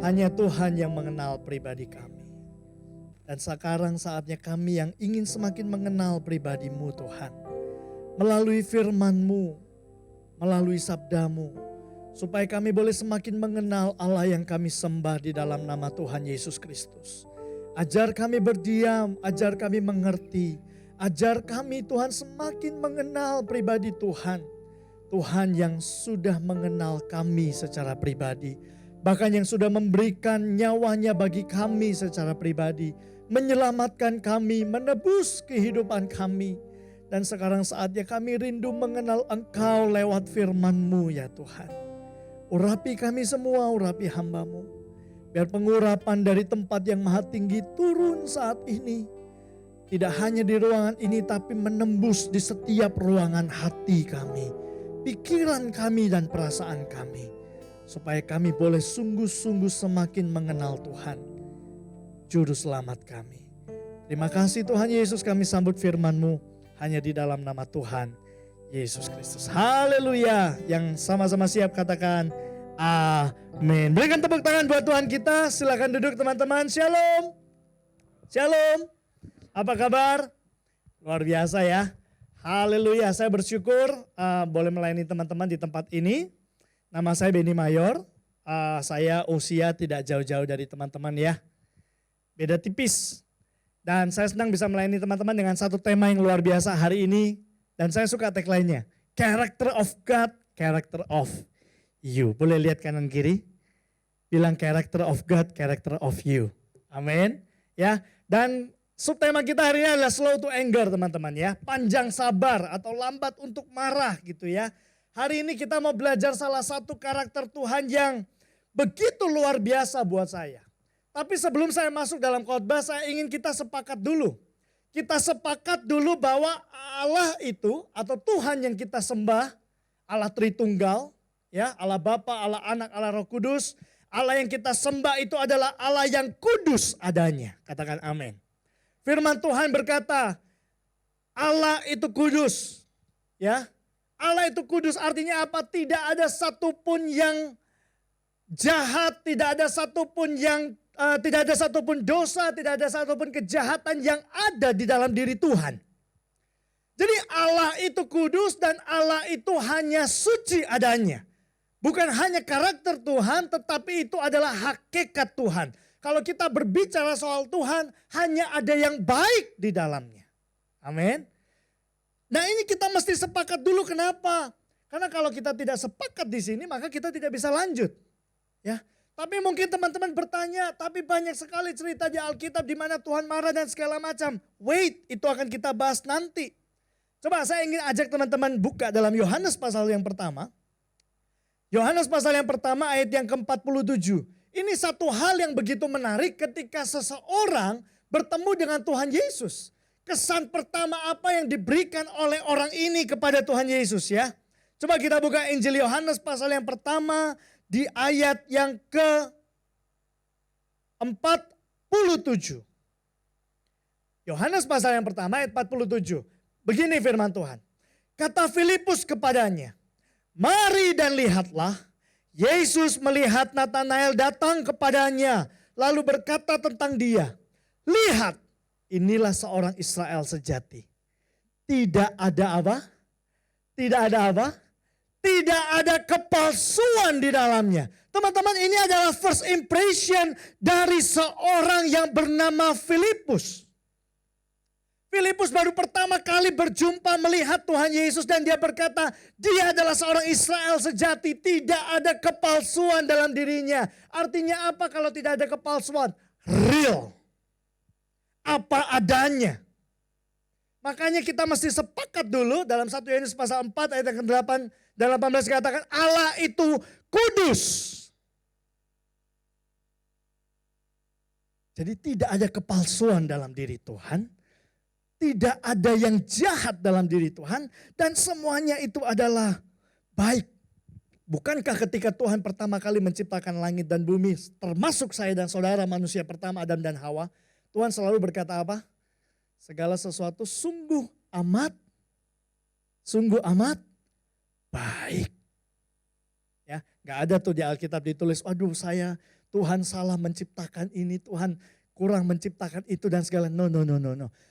Hanya Tuhan yang mengenal pribadi kami. Dan sekarang saatnya kami yang ingin semakin mengenal pribadi-Mu Tuhan. Melalui firman-Mu, melalui sabda-Mu. Supaya kami boleh semakin mengenal Allah yang kami sembah di dalam nama Tuhan Yesus Kristus. Ajar kami berdiam, ajar kami mengerti. Ajar kami Tuhan semakin mengenal pribadi Tuhan. Tuhan yang sudah mengenal kami secara pribadi. Bahkan yang sudah memberikan nyawanya bagi kami secara pribadi. Menyelamatkan kami, menebus kehidupan kami. Dan sekarang saatnya kami rindu mengenal Engkau lewat firman-Mu ya Tuhan. Urapi kami semua, urapi hamba-Mu. Biar pengurapan dari tempat yang maha tinggi turun saat ini. Tidak hanya di ruangan ini tapi menembus di setiap ruangan hati kami. Pikiran kami dan perasaan kami. Supaya kami boleh sungguh-sungguh semakin mengenal Tuhan, Juru Selamat kami. Terima kasih Tuhan Yesus, kami sambut firman-Mu hanya di dalam nama Tuhan Yesus Kristus. Haleluya. Yang sama-sama siap katakan amin. Berikan tepuk tangan buat Tuhan kita. Silakan duduk teman-teman. Shalom. Shalom. Apa kabar? Luar biasa ya. Haleluya. Saya bersyukur boleh melayani teman-teman di tempat ini. Nama saya Benny Mayor, saya usia tidak jauh-jauh dari teman-teman ya. Beda tipis. Dan saya senang bisa melayani teman-teman dengan satu tema yang luar biasa hari ini. Dan saya suka tagline-nya, Character of God, Character of You. Boleh lihat kanan kiri? Bilang Character of God, Character of You. Amin. Ya. Dan subtema kita hari ini adalah slow to anger teman-teman ya. Panjang sabar atau lambat untuk marah gitu ya. Hari ini kita mau belajar salah satu karakter Tuhan yang begitu luar biasa buat saya. Tapi sebelum saya masuk dalam khotbah, saya ingin kita sepakat dulu. Kita sepakat dulu bahwa Allah itu atau Tuhan yang kita sembah, Allah Tritunggal, ya, Allah Bapa, Allah Anak, Allah Roh Kudus. Allah yang kita sembah itu adalah Allah yang kudus adanya. Katakan amin. Firman Tuhan berkata, Allah itu kudus, ya. Allah itu kudus artinya apa? Tidak ada satupun yang jahat, tidak ada satupun yang tidak ada satupun dosa, tidak ada satupun kejahatan yang ada di dalam diri Tuhan. Jadi Allah itu kudus dan Allah itu hanya suci adanya. Bukan hanya karakter Tuhan, tetapi itu adalah hakikat Tuhan. Kalau kita berbicara soal Tuhan, hanya ada yang baik di dalamnya. Amin. Nah ini kita mesti sepakat dulu, kenapa? Karena kalau kita tidak sepakat di sini maka kita tidak bisa lanjut. Ya, tapi mungkin teman-teman bertanya, tapi banyak sekali cerita di Alkitab di mana Tuhan marah dan segala macam. Wait, itu akan kita bahas nanti. Coba saya ingin ajak teman-teman buka dalam Yohanes pasal yang pertama. Yohanes pasal yang pertama ayat yang ke-47. Ini satu hal yang begitu menarik ketika seseorang bertemu dengan Tuhan Yesus. Kesan pertama apa yang diberikan oleh orang ini kepada Tuhan Yesus ya. Coba kita buka Injil Yohanes pasal yang pertama di ayat yang ke-47. Yohanes pasal yang pertama ayat 47. Begini firman Tuhan. Kata Filipus kepadanya, mari dan lihatlah. Yesus melihat Natanael datang kepadanya lalu berkata tentang dia, lihat. Inilah seorang Israel sejati. Tidak ada apa? Tidak ada apa? Tidak ada kepalsuan di dalamnya. Teman-teman, ini adalah first impression dari seorang yang bernama Filipus. Filipus baru pertama kali berjumpa melihat Tuhan Yesus dan dia berkata, dia adalah seorang Israel sejati. Tidak ada kepalsuan dalam dirinya. Artinya apa kalau tidak ada kepalsuan? Real. Apa adanya. Makanya kita mesti sepakat dulu dalam 1 Yohanes pasal 4 ayat yang ke-8 dan 18 katakan Allah itu kudus. Jadi tidak ada kepalsuan dalam diri Tuhan. Tidak ada yang jahat dalam diri Tuhan. Dan semuanya itu adalah baik. Bukankah ketika Tuhan pertama kali menciptakan langit dan bumi, termasuk saya dan saudara manusia pertama Adam dan Hawa, Tuhan selalu berkata apa? Segala sesuatu sungguh amat baik. Ya, nggak ada tuh di Alkitab ditulis, waduh saya Tuhan salah menciptakan ini, Tuhan kurang menciptakan itu dan segala. No.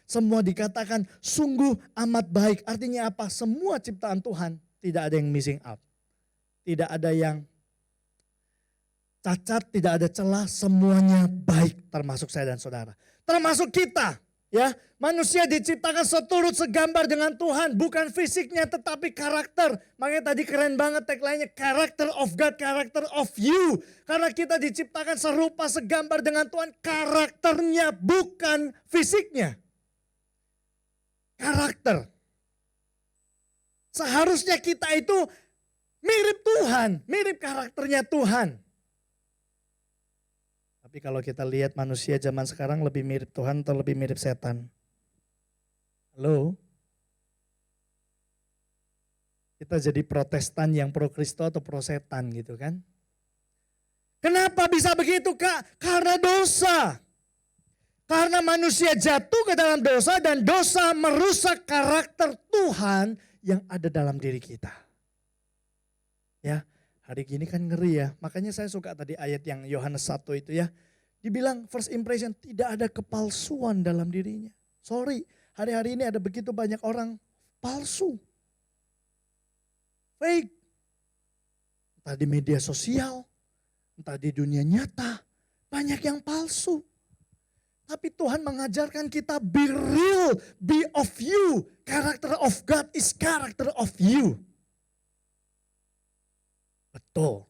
Semua dikatakan sungguh amat baik. Artinya apa? Semua ciptaan Tuhan tidak ada yang missing out. Tidak ada yang cacat, tidak ada celah, semuanya baik termasuk saya dan saudara. Termasuk kita, ya. Manusia diciptakan seturut segambar dengan Tuhan, bukan fisiknya tetapi karakter. Makanya tadi keren banget tagline-nya, character of God, character of you. Karena kita diciptakan serupa segambar dengan Tuhan, karakternya bukan fisiknya. Karakter. Seharusnya kita itu mirip Tuhan, mirip karakternya Tuhan. Tapi kalau kita lihat manusia zaman sekarang lebih mirip Tuhan atau lebih mirip setan? Halo? Kita jadi Protestan yang pro Kristo atau pro setan gitu kan? Kenapa bisa begitu Kak? Karena dosa. Karena manusia jatuh ke dalam dosa dan dosa merusak karakter Tuhan yang ada dalam diri kita. Ya. Hari gini kan ngeri ya, makanya saya suka tadi ayat yang Yohanes 1 itu ya. Dibilang first impression tidak ada kepalsuan dalam dirinya. Sorry, hari-hari ini ada begitu banyak orang palsu. Fake. Entah di media sosial, entah di dunia nyata, banyak yang palsu. Tapi Tuhan mengajarkan kita be real, be of you. Character of God is character of you. Betul.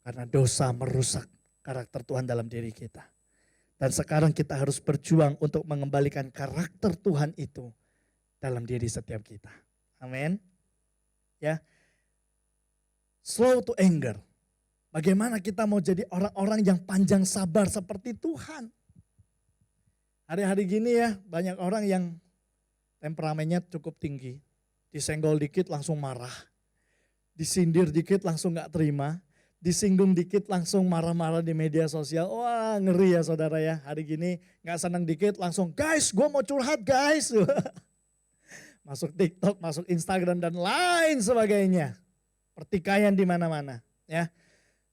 Karena dosa merusak karakter Tuhan dalam diri kita. Dan sekarang kita harus berjuang untuk mengembalikan karakter Tuhan itu dalam diri setiap kita. Amin. Ya. Slow to anger. Bagaimana kita mau jadi orang-orang yang panjang sabar seperti Tuhan. Hari-hari gini ya, banyak orang yang temperamennya cukup tinggi. Disenggol dikit langsung marah. Disindir dikit langsung gak terima, disinggung dikit langsung marah-marah di media sosial. Wah ngeri ya saudara ya, hari gini gak senang dikit langsung guys gue mau curhat guys. Masuk TikTok, masuk Instagram dan lain sebagainya. Pertikaian di mana-mana ya.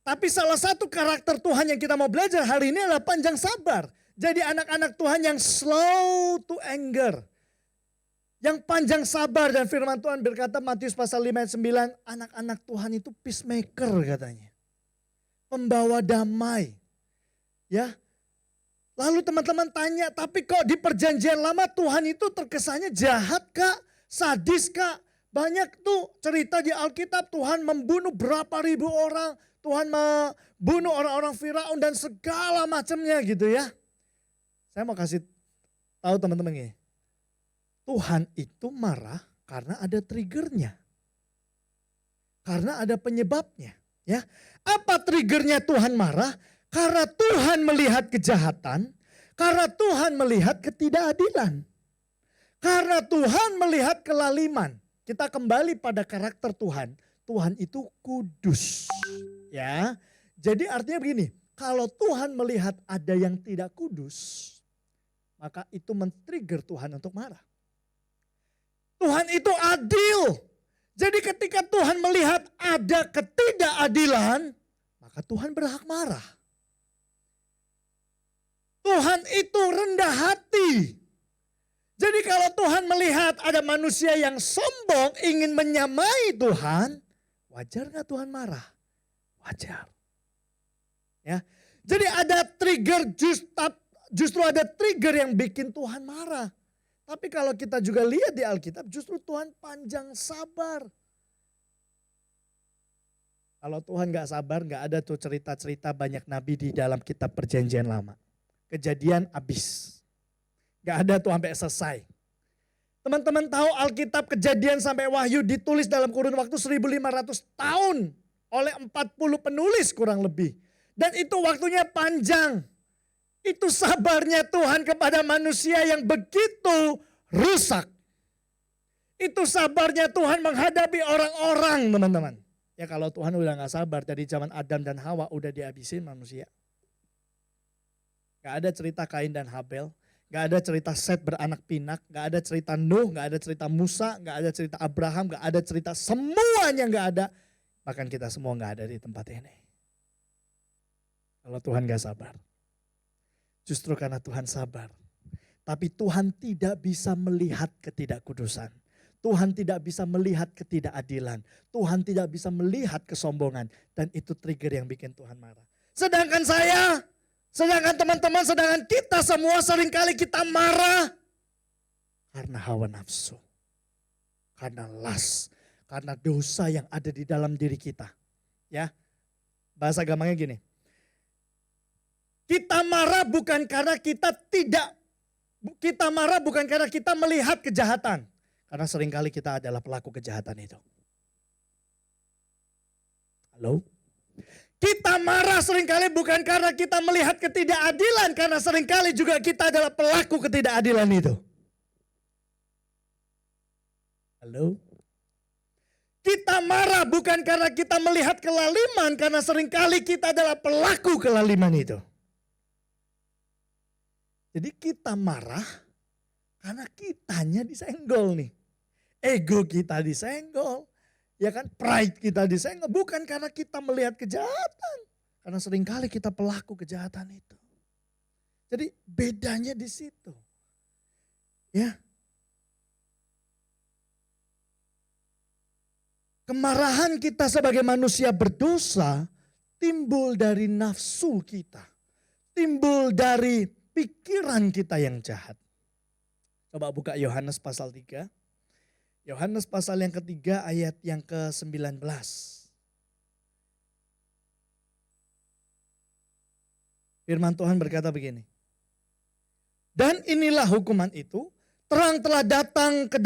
Tapi salah satu karakter Tuhan yang kita mau belajar hari ini adalah panjang sabar. Jadi anak-anak Tuhan yang slow to anger. Yang panjang sabar dan firman Tuhan berkata Matius pasal 5 ayat 9, anak-anak Tuhan itu peacemaker katanya. Pembawa damai. Ya. Lalu teman-teman tanya, tapi kok di perjanjian lama Tuhan itu terkesannya jahat Kak? Sadis Kak? Banyak tuh cerita di Alkitab Tuhan membunuh berapa ribu orang. Tuhan membunuh orang-orang Firaun dan segala macamnya gitu ya. Saya mau kasih tahu teman-teman ini. Tuhan itu marah karena ada triggernya. Karena ada penyebabnya. Ya. Apa triggernya Tuhan marah? Karena Tuhan melihat kejahatan. Karena Tuhan melihat ketidakadilan. Karena Tuhan melihat kelaliman. Kita kembali pada karakter Tuhan. Tuhan itu kudus. Ya. Jadi artinya begini. Kalau Tuhan melihat ada yang tidak kudus. Maka itu men-trigger Tuhan untuk marah. Tuhan itu adil. Jadi ketika Tuhan melihat ada ketidakadilan, maka Tuhan berhak marah. Tuhan itu rendah hati. Jadi kalau Tuhan melihat ada manusia yang sombong ingin menyamai Tuhan, wajar gak Tuhan marah? Wajar. Ya. Jadi ada trigger, justru ada trigger yang bikin Tuhan marah. Tapi kalau kita juga lihat di Alkitab justru Tuhan panjang sabar. Kalau Tuhan gak sabar gak ada tuh cerita-cerita banyak nabi di dalam kitab perjanjian lama. Kejadian habis. Gak ada tuh sampai selesai. Teman-teman tahu Alkitab Kejadian sampai Wahyu ditulis dalam kurun waktu 1500 tahun. Oleh 40 penulis kurang lebih. Dan itu waktunya panjang. Itu sabarnya Tuhan kepada manusia yang begitu rusak. Itu sabarnya Tuhan menghadapi orang-orang teman-teman. Ya kalau Tuhan udah gak sabar dari zaman Adam dan Hawa udah dihabisin manusia. Gak ada cerita Kain dan Habel. Gak ada cerita Set beranak pinak. Gak ada cerita Nuh, gak ada cerita Musa, gak ada cerita Abraham, gak ada cerita semuanya gak ada. Bahkan kita semua gak ada di tempat ini. kalau Tuhan gak sabar. Justru karena Tuhan sabar. Tapi Tuhan tidak bisa melihat ketidakkudusan. Tuhan tidak bisa melihat ketidakadilan. Tuhan tidak bisa melihat kesombongan. Dan itu trigger yang bikin Tuhan marah. Sedangkan saya, sedangkan teman-teman, sedangkan kita semua seringkali kita marah. Karena hawa nafsu. Karena lust. Karena dosa yang ada di dalam diri kita. Ya, bahasa gampangnya gini. Kita marah bukan karena kita marah bukan karena kita melihat kejahatan. Karena seringkali kita adalah pelaku kejahatan itu. Halo? Kita marah seringkali bukan karena kita melihat ketidakadilan. Karena seringkali juga kita adalah pelaku ketidakadilan itu. Halo? Kita marah bukan karena kita melihat kelaliman. Karena seringkali kita adalah pelaku kelaliman itu. Jadi kita marah karena kitanya disenggol nih. Ego kita disenggol. Ya kan, pride kita disenggol. Bukan karena kita melihat kejahatan. Karena seringkali kita pelaku kejahatan itu. Jadi bedanya di situ. Ya. Kemarahan kita sebagai manusia berdosa timbul dari nafsu kita. Timbul dari pikiran kita yang jahat. Coba buka Yohanes pasal 3. Yohanes pasal yang ketiga ayat yang ke-19. Firman Tuhan berkata begini. Dan inilah hukuman itu, terang telah datang ke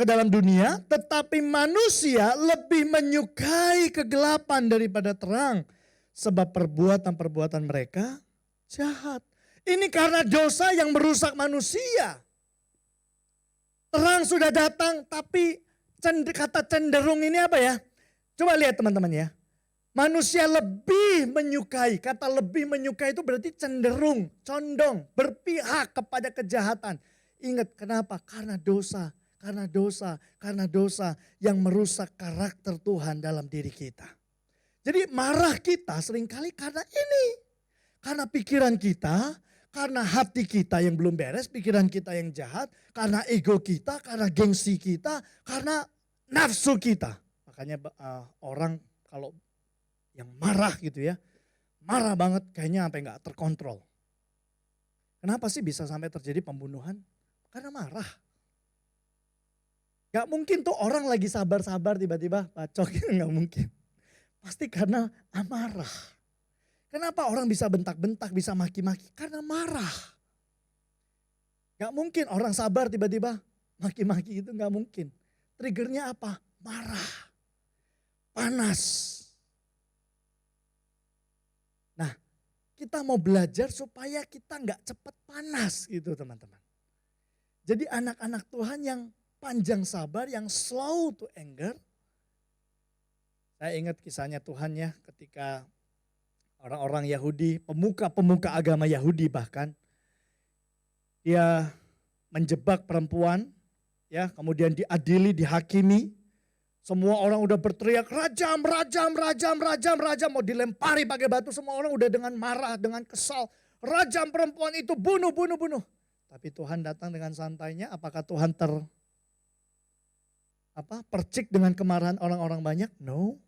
dalam dunia, tetapi manusia lebih menyukai kegelapan daripada terang. Sebab perbuatan-perbuatan mereka jahat. Ini karena dosa yang merusak manusia. Terang sudah datang, tapi kata cenderung ini apa ya? Coba lihat teman-teman ya. Manusia lebih menyukai, kata lebih menyukai itu berarti cenderung, condong, berpihak kepada kejahatan. Ingat kenapa? Karena dosa yang merusak karakter Tuhan dalam diri kita. Jadi marah kita seringkali karena ini. Karena pikiran kita, karena hati kita yang belum beres, pikiran kita yang jahat, karena ego kita, karena gengsi kita, karena nafsu kita. Makanya orang kalau yang marah gitu ya, marah banget kayaknya sampai gak terkontrol. Kenapa sih bisa sampai terjadi pembunuhan? Karena marah. Gak mungkin tuh orang lagi sabar-sabar tiba-tiba bacok, gak mungkin. Pasti karena amarah. Kenapa orang bisa bentak-bentak, bisa maki-maki? Karena marah. Gak mungkin orang sabar tiba-tiba maki-maki, itu gak mungkin. Triggernya apa? Marah. Panas. Nah, kita mau belajar supaya kita gak cepat panas gitu teman-teman. Jadi anak-anak Tuhan yang panjang sabar, yang slow to anger. Saya ingat kisahnya Tuhan ya, ketika orang-orang Yahudi, pemuka-pemuka agama Yahudi bahkan, dia menjebak perempuan, ya, kemudian diadili, dihakimi. Semua orang udah berteriak, rajam, mau dilempari pakai batu. Semua orang udah dengan marah, dengan kesal. Rajam perempuan itu, bunuh. Tapi Tuhan datang dengan santainya, apakah Tuhan percik dengan kemarahan orang-orang banyak? No.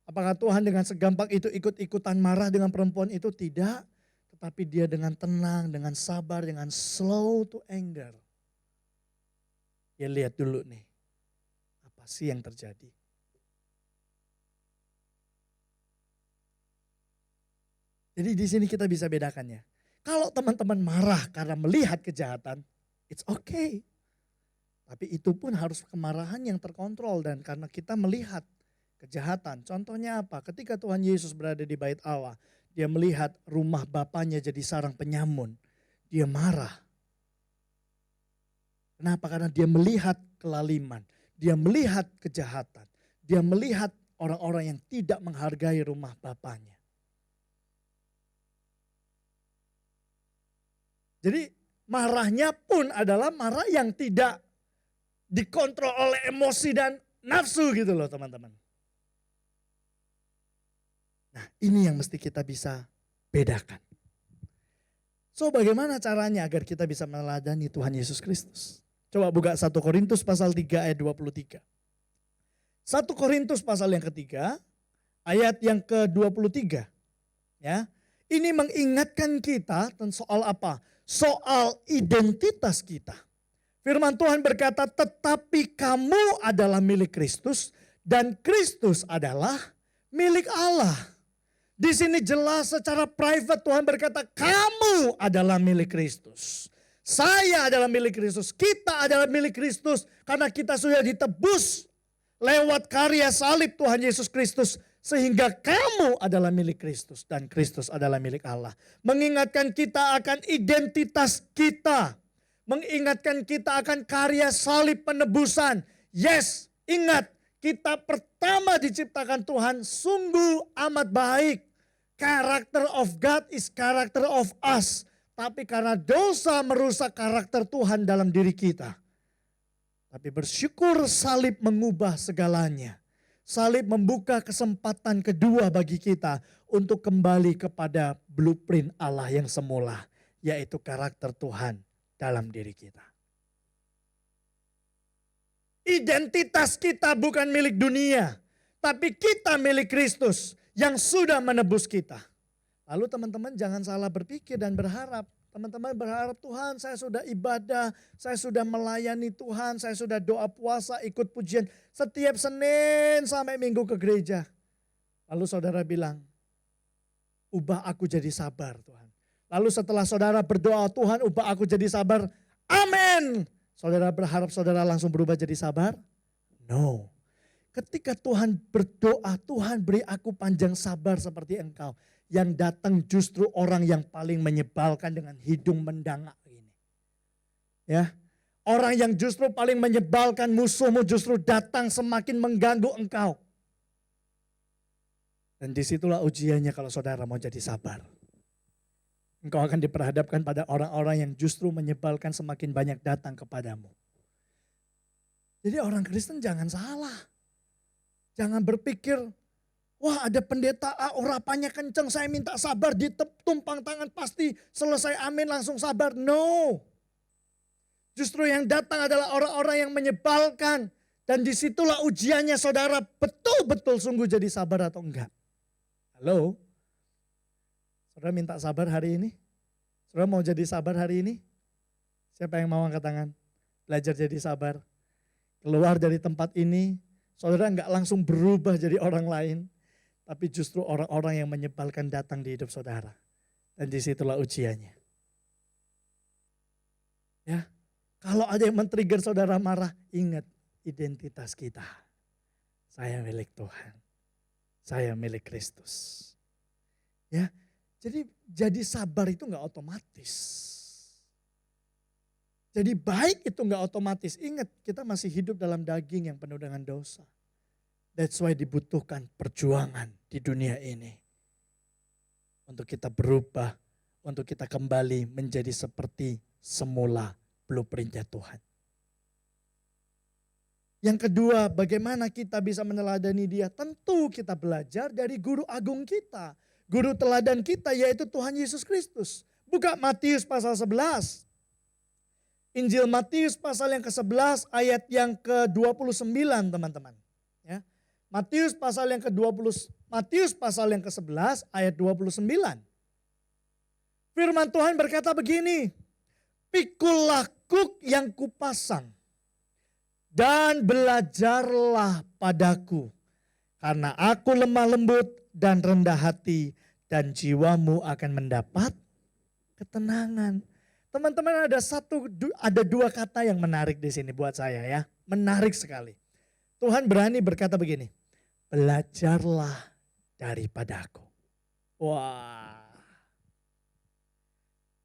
Apakah Tuhan dengan segampang itu ikut-ikutan marah dengan perempuan itu? Tidak. Tetapi dia dengan tenang, dengan sabar, dengan slow to anger. Ya lihat dulu nih, apa sih yang terjadi? Jadi di sini kita bisa bedakannya. Kalau teman-teman marah karena melihat kejahatan, it's okay. Tapi itu pun harus kemarahan yang terkontrol dan karena kita melihat kejahatan. Contohnya apa? Ketika Tuhan Yesus berada di bait Allah, dia melihat rumah Bapaknya jadi sarang penyamun. Dia marah. Kenapa? Karena dia melihat kelaliman, dia melihat kejahatan, dia melihat orang-orang yang tidak menghargai rumah Bapaknya. Jadi marahnya pun adalah marah yang tidak dikontrol oleh emosi dan nafsu gitu loh teman-teman. Nah, ini yang mesti kita bisa bedakan. So, bagaimana caranya agar kita bisa meneladani Tuhan Yesus Kristus? Coba buka 1 Korintus pasal 3 ayat 23. 1 Korintus pasal yang ketiga, ayat yang ke-23. Ya. Ini mengingatkan kita tentang soal apa? Soal identitas kita. Firman Tuhan berkata, tetapi kamu adalah milik Kristus dan Kristus adalah milik Allah. Di sini jelas secara private Tuhan berkata, kamu adalah milik Kristus. Saya adalah milik Kristus. Kita adalah milik Kristus karena kita sudah ditebus lewat karya salib Tuhan Yesus Kristus. Sehingga kamu adalah milik Kristus dan Kristus adalah milik Allah. Mengingatkan kita akan identitas kita. Mengingatkan kita akan karya salib penebusan. Yes, ingat kita pertama diciptakan Tuhan sungguh amat baik. Character of God is character of us. Tapi karena dosa merusak karakter Tuhan dalam diri kita. Tapi bersyukur salib mengubah segalanya. Salib membuka kesempatan kedua bagi kita untuk kembali kepada blueprint Allah yang semula. Yaitu karakter Tuhan dalam diri kita. Identitas kita bukan milik dunia. Tapi kita milik Kristus yang sudah menebus kita. Lalu teman-teman jangan salah berpikir dan berharap. Teman-teman berharap Tuhan saya sudah ibadah, saya sudah melayani Tuhan, saya sudah doa puasa, ikut pujian setiap Senin sampai Minggu ke gereja. Lalu saudara bilang, ubah aku jadi sabar Tuhan. Lalu setelah saudara berdoa, Tuhan ubah aku jadi sabar, amin. Saudara berharap saudara langsung berubah jadi sabar? No. Ketika Tuhan berdoa, Tuhan beri aku panjang sabar seperti engkau. Yang datang justru orang yang paling menyebalkan dengan hidung mendangak ini. Ya, orang yang justru paling menyebalkan, musuhmu justru datang semakin mengganggu engkau. Dan disitulah ujiannya kalau saudara mau jadi sabar. Engkau akan diperhadapkan pada orang-orang yang justru menyebalkan semakin banyak datang kepadamu. Jadi orang Kristen jangan salah. Jangan berpikir, wah ada pendeta A, urapannya kenceng, saya minta sabar, ditumpang tangan pasti selesai amin langsung sabar. No. Justru yang datang adalah orang-orang yang menyebalkan. Dan disitulah ujiannya saudara betul-betul sungguh jadi sabar atau enggak. Halo? Saudara minta sabar hari ini? Saudara mau jadi sabar hari ini? Siapa yang mau angkat tangan? Belajar jadi sabar. Keluar dari tempat ini, saudara enggak langsung berubah jadi orang lain. Tapi justru orang-orang yang menyebalkan datang di hidup saudara. Dan disitulah ujiannya. Ya, kalau ada yang men-trigger saudara marah, ingat identitas kita. Saya milik Tuhan. Saya milik Kristus. Ya, jadi sabar itu enggak otomatis. Jadi baik itu enggak otomatis. Ingat, kita masih hidup dalam daging yang penuh dengan dosa. That's why dibutuhkan perjuangan di dunia ini. Untuk kita berubah, untuk kita kembali menjadi seperti semula blueprintnya Tuhan. Yang kedua, bagaimana kita bisa meneladani Dia? Tentu kita belajar dari guru agung kita. Guru teladan kita yaitu Tuhan Yesus Kristus. Buka Matius pasal 11. Injil Matius pasal yang ke-11 ayat yang ke-29 teman-teman. Ya. Matius pasal yang ke-11 ayat 29. Firman Tuhan berkata begini, pikulah kuk yang kupasang dan belajarlah padaku karena aku lemah lembut dan rendah hati dan jiwamu akan mendapat ketenangan. Teman-teman ada dua kata yang menarik di sini buat saya ya. Menarik sekali. Tuhan berani berkata begini, belajarlah daripadaku. Wah.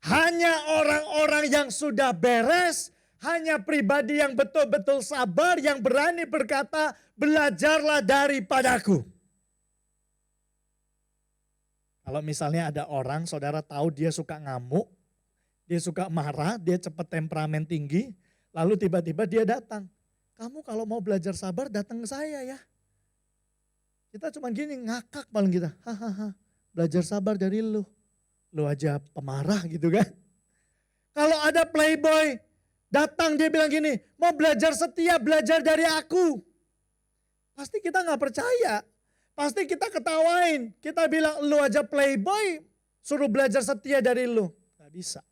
Hanya orang-orang yang sudah beres, hanya pribadi yang betul-betul sabar, yang berani berkata, belajarlah daripadaku. Kalau misalnya ada orang, saudara tahu dia suka ngamuk, dia suka marah, dia cepat temperamen tinggi, lalu tiba-tiba dia datang. Kamu kalau mau belajar sabar datang ke saya ya. Kita cuma gini ngakak paling kita. Hahaha, belajar sabar dari lu. Lu aja pemarah gitu kan. Kalau ada playboy datang dia bilang gini, mau belajar setia, belajar dari aku. Pasti kita gak percaya. Pasti kita ketawain. Kita bilang lu aja playboy, suruh belajar setia dari lu. Gak bisa.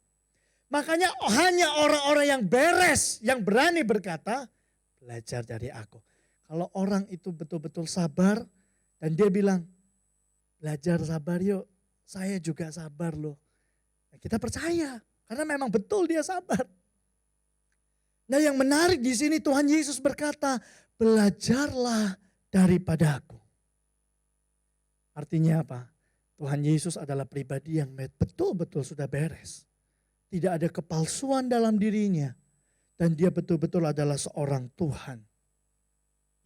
Makanya hanya orang-orang yang beres, yang berani berkata, belajar dari aku. Kalau orang itu betul-betul sabar, dan dia bilang, belajar sabar yuk, saya juga sabar loh. Nah, kita percaya, karena memang betul dia sabar. Nah yang menarik di sini Tuhan Yesus berkata, belajarlah daripadaku. Artinya apa? Tuhan Yesus adalah pribadi yang betul-betul sudah beres. Tidak ada kepalsuan dalam dirinya. Dan dia betul-betul adalah seorang Tuhan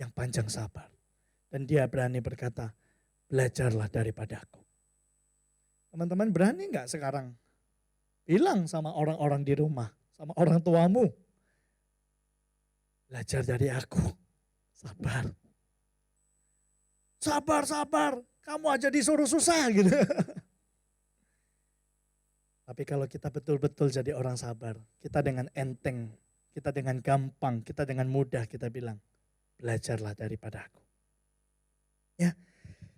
yang panjang sabar. Dan dia berani berkata, belajarlah daripadaku. Teman-teman berani gak sekarang bilang sama orang-orang di rumah, sama orang tuamu, belajar dari aku, sabar. Sabar, sabar, kamu aja disuruh susah gitu. Tapi kalau kita betul-betul jadi orang sabar, kita dengan enteng, kita dengan gampang, kita dengan mudah kita bilang, belajarlah daripadaku. Ya.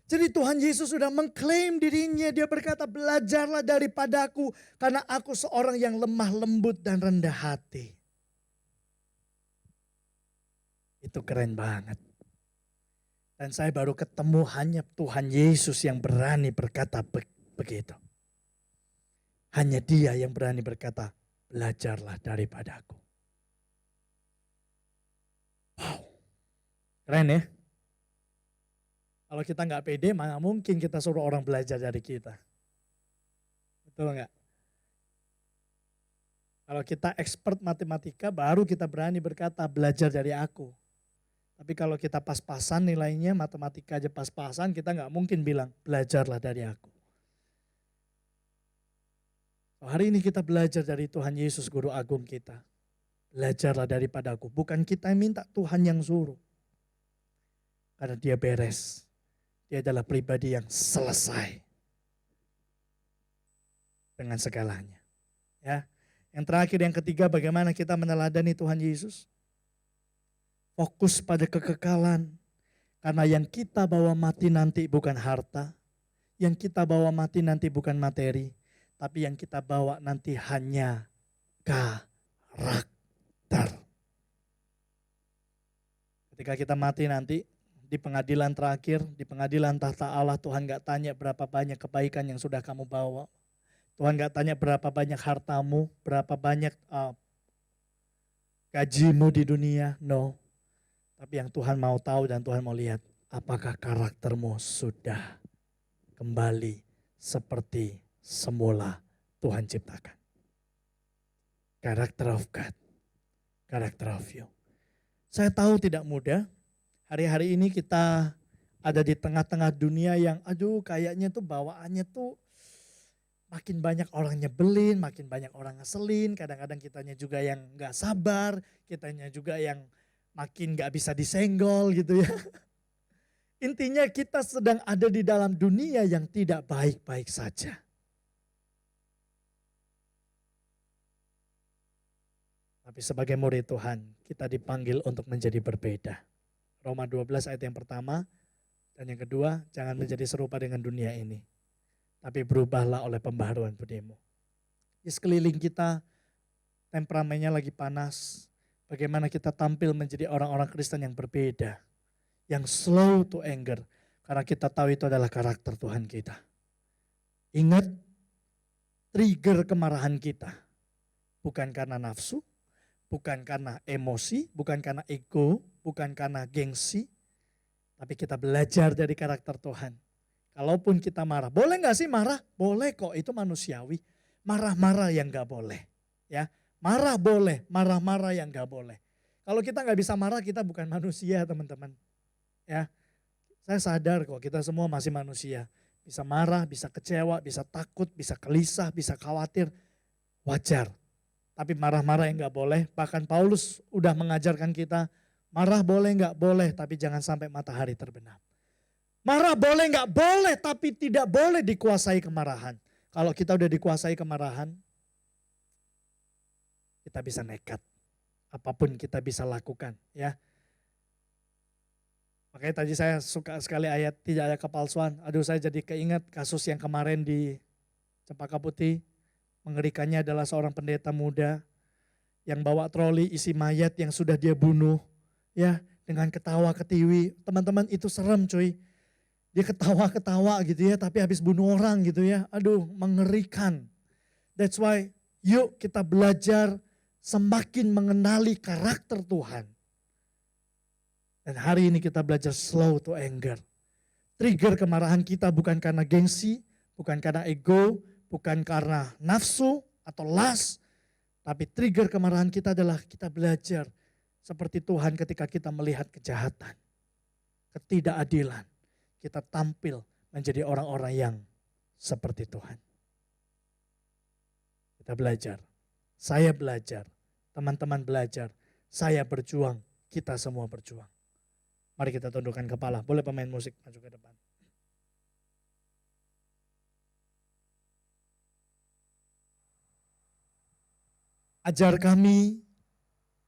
Jadi Tuhan Yesus sudah mengklaim dirinya, dia berkata belajarlah daripadaku karena aku seorang yang lemah lembut dan rendah hati. Itu keren banget. Dan saya baru ketemu hanya Tuhan Yesus yang berani berkata begitu. Hanya dia yang berani berkata, belajarlah daripadaku. Wow, keren ya. Kalau kita nggak pede, mana mungkin kita suruh orang belajar dari kita. Betul nggak? Kalau kita expert matematika, baru kita berani berkata, belajar dari aku. Tapi kalau kita pas-pasan nilainya, matematika aja pas-pasan, kita nggak mungkin bilang, belajarlah dari aku. Hari ini kita belajar dari Tuhan Yesus, Guru Agung kita. Belajarlah daripadaku. Bukan kita yang minta, Tuhan yang suruh. Karena dia beres. Dia adalah pribadi yang selesai dengan segalanya. Ya. Yang terakhir, yang ketiga, bagaimana kita meneladani Tuhan Yesus? Fokus pada kekekalan. Karena yang kita bawa mati nanti bukan harta. Yang kita bawa mati nanti bukan materi. Tapi yang kita bawa nanti hanya karakter. Ketika kita mati nanti, di pengadilan terakhir, di pengadilan tahta Allah, Tuhan gak tanya berapa banyak kebaikan yang sudah kamu bawa. Tuhan gak tanya berapa banyak hartamu, berapa banyak gajimu di dunia, no. Tapi yang Tuhan mau tahu dan Tuhan mau lihat, apakah karaktermu sudah kembali seperti semula Tuhan ciptakan. Character of God, character of you. Saya tahu tidak mudah. Hari-hari ini kita ada di tengah-tengah dunia yang kayaknya tuh bawaannya tuh makin banyak orang nyebelin, makin banyak orang ngeselin. Kadang-kadang kitanya juga yang gak sabar, kitanya juga yang makin gak bisa disenggol gitu ya. Intinya kita sedang ada di dalam dunia yang tidak baik-baik saja. Tapi sebagai murid Tuhan, kita dipanggil untuk menjadi berbeda. Roma 12 ayat yang pertama dan yang kedua, jangan menjadi serupa dengan dunia ini. Tapi berubahlah oleh pembaharuan budimu. Di sekeliling kita, temperamennya lagi panas. Bagaimana kita tampil menjadi orang-orang Kristen yang berbeda. Yang slow to anger. Karena kita tahu itu adalah karakter Tuhan kita. Ingat, trigger kemarahan kita. Bukan karena nafsu, bukan karena emosi, bukan karena ego, bukan karena gengsi. Tapi kita belajar dari karakter Tuhan. Kalaupun kita marah, boleh gak sih marah? Boleh kok, itu manusiawi. Marah-marah yang gak boleh. Ya, marah boleh, marah-marah yang gak boleh. Kalau kita gak bisa marah, kita bukan manusia teman-teman. Ya, saya sadar kok kita semua masih manusia. Bisa marah, bisa kecewa, bisa takut, bisa gelisah, bisa khawatir. Wajar. Tapi marah-marah yang gak boleh. Bahkan Paulus udah mengajarkan kita, marah boleh gak? Boleh, tapi jangan sampai matahari terbenam. Marah boleh nggak? Boleh, tapi tidak boleh dikuasai kemarahan. Kalau kita udah dikuasai kemarahan, kita bisa nekat. Apapun kita bisa lakukan, ya. Makanya tadi saya suka sekali ayat tidak ada kepalsuan. Aduh, saya jadi keinget kasus yang kemarin di Cempaka Putih. Mengerikannya adalah seorang pendeta muda yang bawa troli isi mayat yang sudah dia bunuh, ya, dengan ketawa ketiwi. Teman-teman, itu serem, cuy. Dia ketawa-ketawa gitu ya, tapi habis bunuh orang gitu ya. Aduh, mengerikan. That's why yuk kita belajar semakin mengenali karakter Tuhan. Dan hari ini kita belajar slow to anger. Trigger kemarahan kita bukan karena gengsi, bukan karena ego, bukan karena nafsu atau lust. Tapi trigger kemarahan kita adalah kita belajar seperti Tuhan ketika kita melihat kejahatan, ketidakadilan. Kita tampil menjadi orang-orang yang seperti Tuhan. Kita belajar, saya belajar, teman-teman belajar, saya berjuang, kita semua berjuang. Mari kita tundukkan kepala. Boleh pemain musik maju ke depan. Ajar kami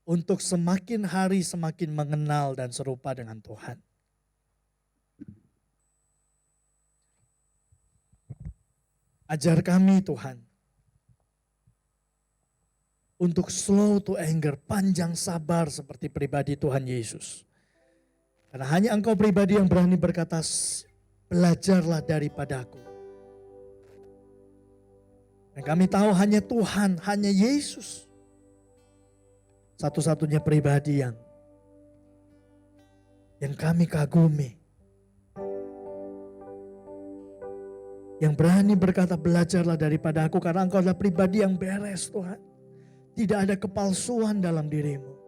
untuk semakin hari semakin mengenal dan serupa dengan Tuhan. Ajar kami Tuhan untuk slow to anger, panjang sabar seperti pribadi Tuhan Yesus. Karena hanya Engkau pribadi yang berani berkata, belajarlah daripadaku. Dan kami tahu hanya Tuhan, hanya Yesus. Satu-satunya pribadi yang kami kagumi. Yang berani berkata, belajarlah daripada aku karena Engkau adalah pribadi yang beres Tuhan. Tidak ada kepalsuan dalam dirimu.